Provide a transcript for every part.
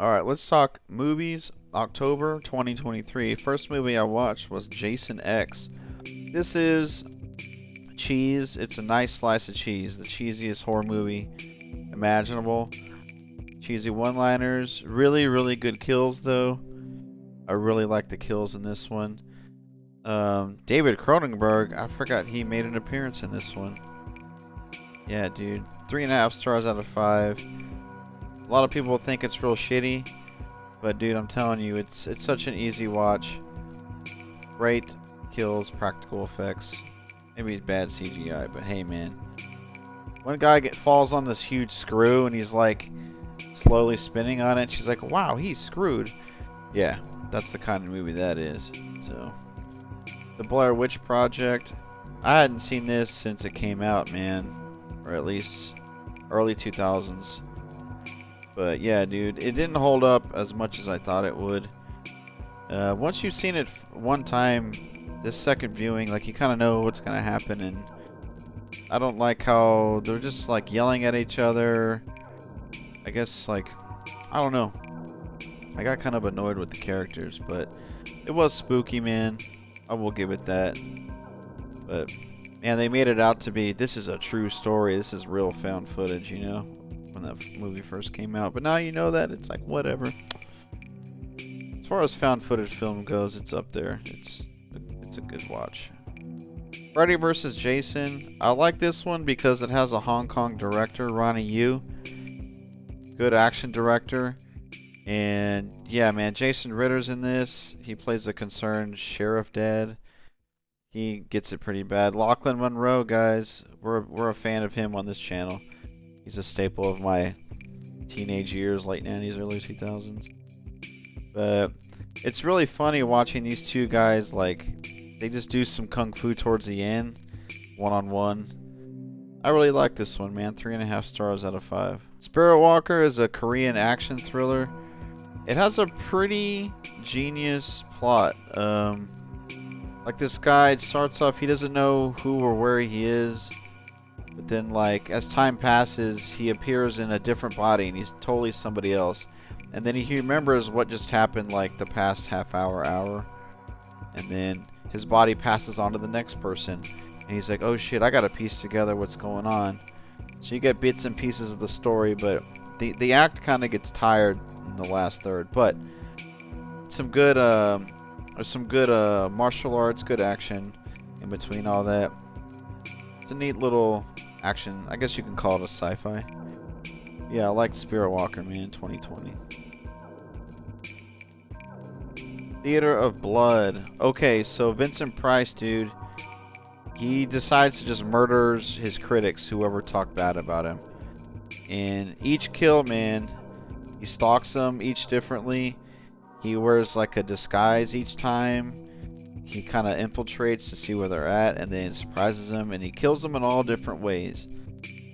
Alright, let's talk movies. October 2023. First movie I watched was Jason X. This is cheese. It's a nice slice of cheese. The cheesiest horror movie imaginable. Cheesy one-liners. Really, really good kills, though. I really like the kills in this one. David Cronenberg, I forgot he made an appearance in this one. Yeah, dude. 3.5 stars out of 5. A lot of people think it's real shitty, but dude, I'm telling you, it's such an easy watch. Great kills, practical effects. Maybe it's bad CGI, but hey, man. One guy falls on this huge screw and he's like slowly spinning on it. She's like, "Wow, he's screwed." Yeah, that's the kind of movie that is. So, The Blair Witch Project. I hadn't seen this since it came out, man, or at least early 2000s. But yeah, dude, it didn't hold up as much as I thought it would. Once you've seen it one time, this second viewing, like, you kind of know what's gonna happen, and I don't like how they're just like yelling at each other. I guess, like, I don't know. I got kind of annoyed with the characters, but it was spooky, man. I will give it that. But man, they made it out to be, this is a true story. This is real found footage, you know, when that movie first came out. But now you know that, it's like, whatever. As far as found footage film goes, it's up there. It's a good watch. Freddy vs. Jason. I like this one because it has a Hong Kong director, Ronnie Yu. Good action director. And yeah, man, Jason Ritter's in this. He plays a concerned sheriff dad. He gets it pretty bad. Lachlan Monroe, guys, we're a fan of him on this channel. He's a staple of my teenage years, late 90s, early 2000s. But it's really funny watching these two guys, like, they just do some kung fu towards the end, one-on-one. I really like this one, man. 3.5 stars out of 5. Spirit Walker is a Korean action thriller. It has a pretty genius plot. Like, this guy, it starts off, he doesn't know who or where he is. But then, like, as time passes, he appears in a different body and he's totally somebody else. And then he remembers what just happened, like, the past half hour. And then his body passes on to the next person. And he's like, oh shit, I gotta piece together what's going on. So you get bits and pieces of the story, but the act kind of gets tired in the last third. But some good, martial arts, good action in between all that. It's a neat little action. I guess you can call it a sci-fi. Yeah, I like Spirit Walker, man, 2020. Theater of Blood. Okay, so Vincent Price, dude, he decides to just murder his critics, whoever talked bad about him. And each kill, man, he stalks them each differently. He wears like a disguise each time. He kind of infiltrates to see where they're at and then surprises them, and he kills them in all different ways.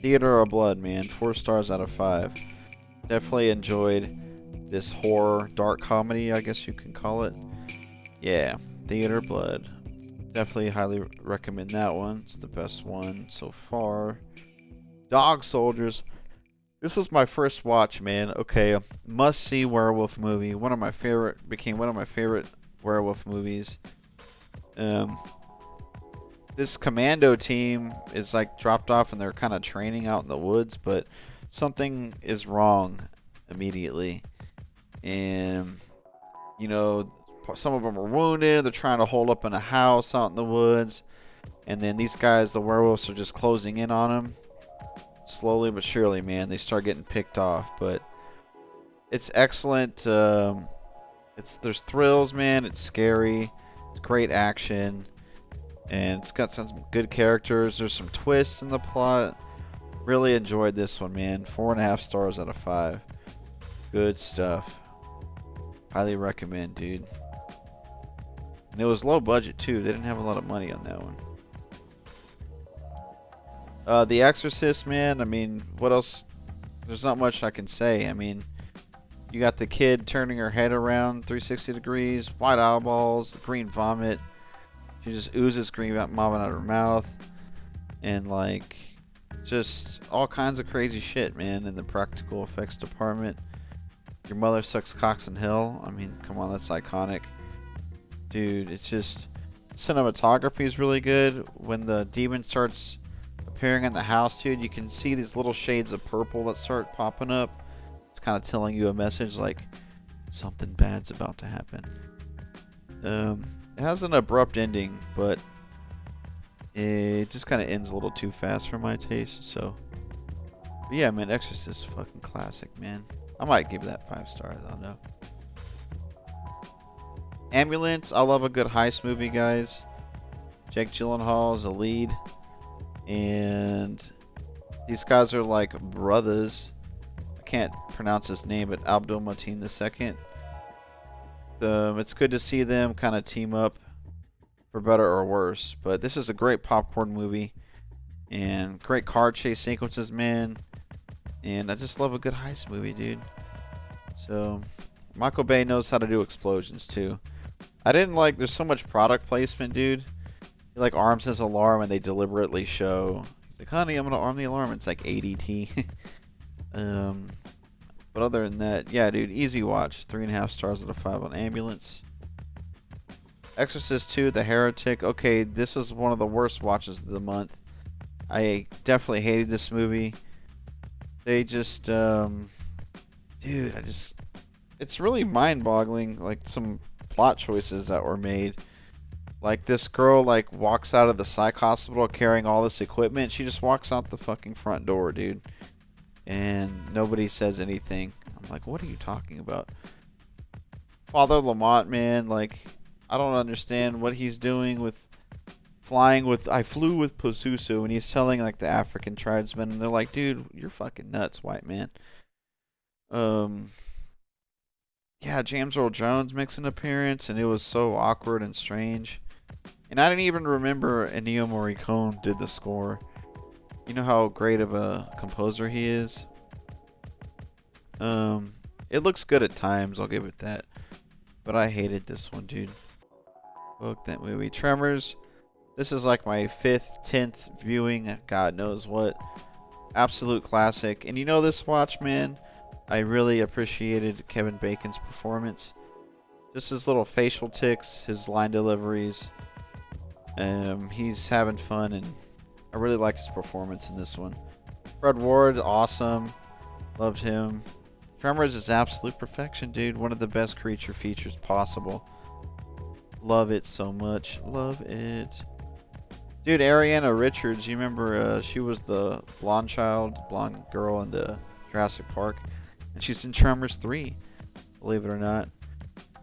Theater of Blood, man, 4 stars out of 5. Definitely enjoyed this horror, dark comedy, I guess you can call it. Yeah, Theater of Blood. Definitely highly recommend that one. It's the best one so far. Dog Soldiers. This was my first watch, man. Okay, must-see werewolf movie. Became one of my favorite werewolf movies. This commando team is like dropped off and they're kind of training out in the woods, but something is wrong immediately. And, you know, some of them are wounded. They're trying to hold up in a house out in the woods. And then these guys, the werewolves, are just closing in on them. Slowly but surely, man, they start getting picked off. But it's excellent. There's thrills, man. It's scary. It's great action. And it's got some good characters. There's some twists in the plot. Really enjoyed this one, man. 4.5 stars out of 5. Good stuff. Highly recommend, dude. And it was low budget too. They didn't have a lot of money on that one. The Exorcist, man. I mean, what else? There's not much I can say. I mean, you got the kid turning her head around 360 degrees, white eyeballs, green vomit. She just oozes green vomit out of her mouth, and like, just all kinds of crazy shit, man. In the practical effects department. Your Mother Sucks Cocks in Hell. I mean, come on, that's iconic. Dude, it's just... Cinematography is really good. When the demon starts appearing in the house, dude, you can see these little shades of purple that start popping up. It's kind of telling you a message like something bad's about to happen. It has an abrupt ending, but it just kind of ends a little too fast for my taste. So, but yeah, man, Exorcist, fucking classic, man. I might give that 5 stars. I don't know. Ambulance, I love a good heist movie, guys. Jake Gyllenhaal is the lead, and these guys are like brothers. I can't pronounce his name, but Abdul Mateen II. It's good to see them kind of team up, for better or worse. But this is a great popcorn movie, and great car chase sequences, man. And I just love a good heist movie, dude. So, Michael Bay knows how to do explosions, too. I didn't like, there's so much product placement, dude. He like arms his alarm and they deliberately show. He's like, honey, I'm gonna arm the alarm. It's like ADT. But other than that, yeah, dude, easy watch. 3.5 stars out of 5 on Ambulance. Exorcist 2, The Heretic. Okay, this is one of the worst watches of the month. I definitely hated this movie. They just, dude, it's really mind-boggling, like some plot choices that were made. Like this girl like walks out of the psych hospital carrying all this equipment. She just walks out the fucking front door, dude. And nobody says anything. I'm like, what are you talking about? Father Lamont, man, like I don't understand what he's doing with flying with I flew with Pazuzu, and he's telling like the African tribesmen, and they're like, dude, you're fucking nuts, white man. Yeah, James Earl Jones makes an appearance, and it was so awkward and strange. And I didn't even remember Ennio Morricone did the score. You know how great of a composer he is? It looks good at times, I'll give it that. But I hated this one, dude. Fuck that movie. Tremors. This is like my 5th, 10th viewing, God knows what. Absolute classic. And you know this watch, man? I really appreciated Kevin Bacon's performance. Just his little facial tics, his line deliveries. He's having fun, and I really liked his performance in this one. Fred Ward, awesome. Loved him. Tremors is absolute perfection, dude. One of the best creature features possible. Love it so much. Love it. Dude, Ariana Richards, you remember she was the blonde girl in the Jurassic Park. And she's in Tremors 3, believe it or not.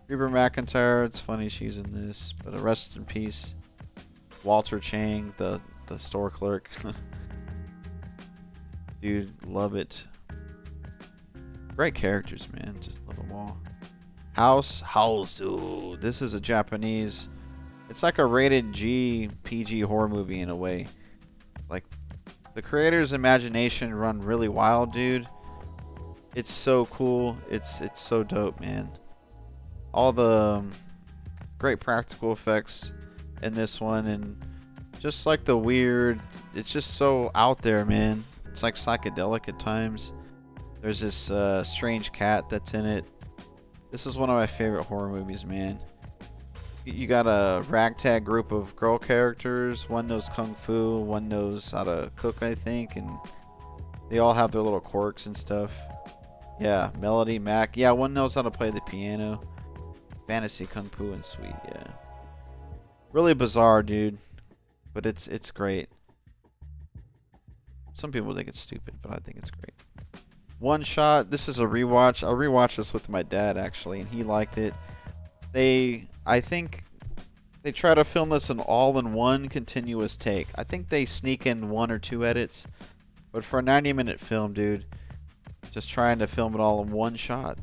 Reba McEntire, it's funny she's in this, but rest in peace. Walter Chang, the store clerk. Dude, love it. Great characters, man. Just love them all. House. Ooh, this is a Japanese. It's like a rated G, PG horror movie in a way. Like, the creator's imagination run really wild, dude. It's so cool. It's so dope, man. All the great practical effects in this one, and just like the weird, it's just so out there, man. It's like psychedelic at times. There's this strange cat that's in it. This is one of my favorite horror movies, man. You got a ragtag group of girl characters. One knows kung fu, one knows how to cook, I think, and they all have their little quirks and stuff. Yeah, Melody, Mac. Yeah, one knows how to play the piano. Fantasy, Kung Fu, and Sweet. Yeah, really bizarre, dude, but it's great. Some people think it's stupid, but I think it's great. One Shot. This is a rewatch. I rewatched this with my dad actually, and he liked it. I think they try to film this an all-in-one continuous take. I think they sneak in 1 or 2 edits, but for a 90-minute film, dude. Just trying to film it all in one shot.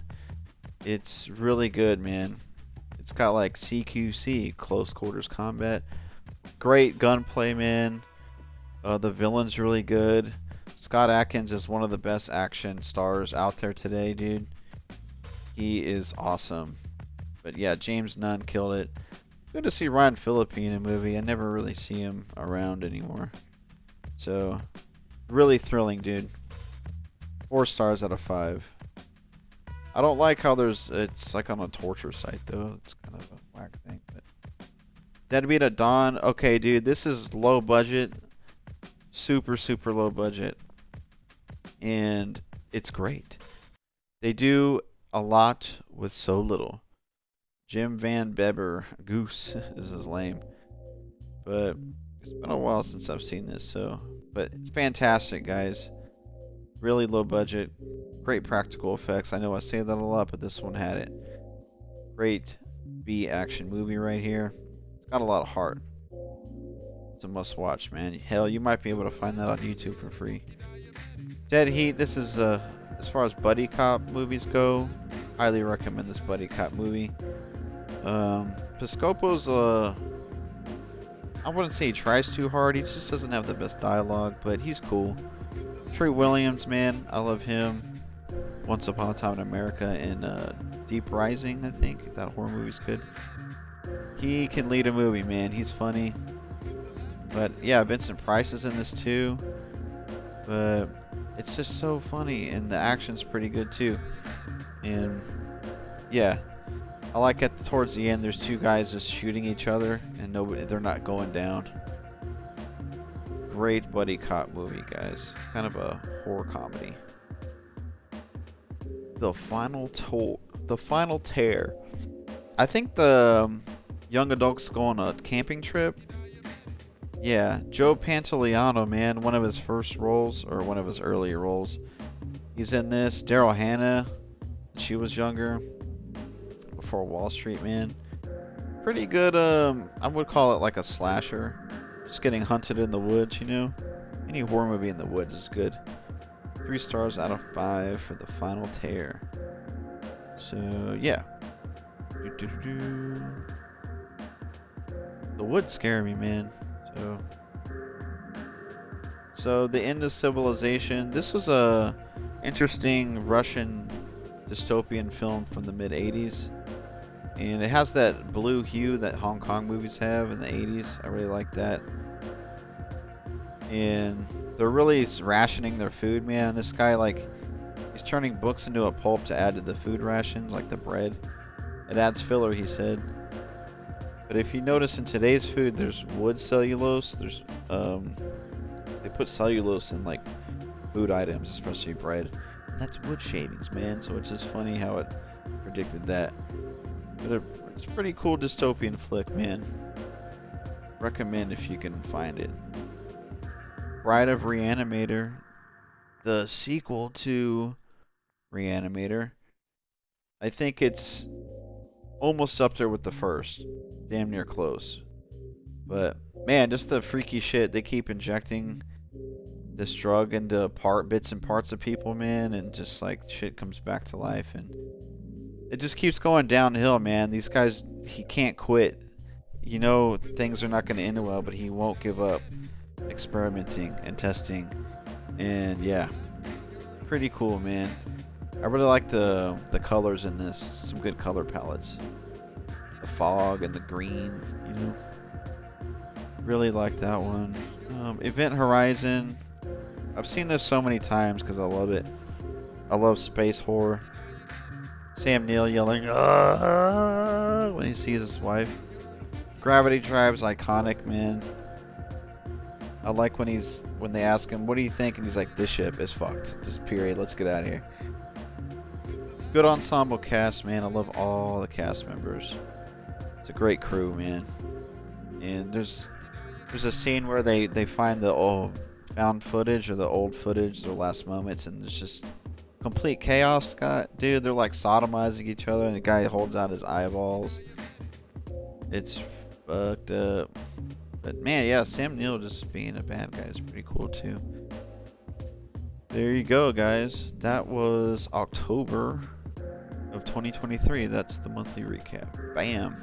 It's really good, man. It's got like CQC, close quarters combat. Great gunplay, man. The villain's really good. Scott Adkins is one of the best action stars out there today, dude. He is awesome. But yeah, James Nunn killed it. Good to see Ryan Phillippe in a movie. I never really see him around anymore. So, really thrilling, dude. 4 stars out of 5. I don't like how it's like on a torture site though. It's kind of a whack thing. But Deadbeat at Dawn. Okay, dude, this is low budget, super super low budget, and it's great. They do a lot with so little. Jim Van Beber, Goose is his name, but it's been a while since I've seen this. So, but fantastic, guys. Really low budget, great practical effects. I know I say that a lot, but this one had it. Great B action movie right here. It's got a lot of heart. It's a must watch, man. Hell, you might be able to find that on YouTube for free. Dead Heat, this is as far as buddy cop movies go, highly recommend this buddy cop movie. Piscopo's I wouldn't say he tries too hard, he just doesn't have the best dialogue, but he's cool. Trey Williams, man, I love him. Once Upon a Time in America and Deep Rising, I think. That horror movie's good. He can lead a movie, man. He's funny. But yeah, Vincent Price is in this too. But it's just so funny, and the action's pretty good too. And yeah, I like it towards the end. There's two guys just shooting each other, and they're not going down. Great buddy cop movie, guys. Kind of a horror comedy. The Final Tear. I think the young adults go on a camping trip. Yeah, Joe Pantoliano, man, one of his first roles, or one of his earlier roles. He's in this. Daryl Hannah, she was younger, before Wall Street, man. Pretty good, I would call it like a slasher. Just getting hunted in the woods, you know? Any horror movie in the woods is good. 3 stars out of 5 for The Final Tear. So, yeah. The woods scare me, man. So The End of Civilization. This was a interesting Russian dystopian film from the mid 80s. And it has that blue hue that Hong Kong movies have in the 80s. I really like that. And they're really rationing their food, man. This guy, like, he's turning books into a pulp to add to the food rations, like the bread. It adds filler, he said. But if you notice in today's food, there's wood cellulose. There's they put cellulose in like food items, especially bread. And that's wood shavings, man. So it's just funny how it predicted that. But it's a pretty cool dystopian flick, man. Recommend if you can find it. Bride of Reanimator, the sequel to Reanimator. I think it's almost up there with the first. Damn near close. But man, just the freaky shit. They keep injecting this drug into bits and parts of people, man, and just like shit comes back to life, and it just keeps going downhill, man. These guys, he can't quit. You know things are not going to end well, but he won't give up experimenting and testing. And yeah, pretty cool, man. I really like the colors in this. Some good color palettes. The fog and the green, you know. Really like that one. Event Horizon. I've seen this so many times because I love it. I love space horror. Sam Neill yelling "Ah!" when he sees his wife. Gravity Drive's iconic, man. I like when they ask him, "What do you think?" and he's like, "This ship is fucked. Just period. Let's get out of here." Good ensemble cast, man. I love all the cast members. It's a great crew, man. And there's a scene where they find the found footage or the old footage, their last moments, and there's just complete chaos. Dude, they're like sodomizing each other, and the guy holds out his eyeballs. It's fucked up. But man, yeah, Sam Neill just being a bad guy is pretty cool too. There you go, guys. That was October of 2023. That's the monthly recap. Bam.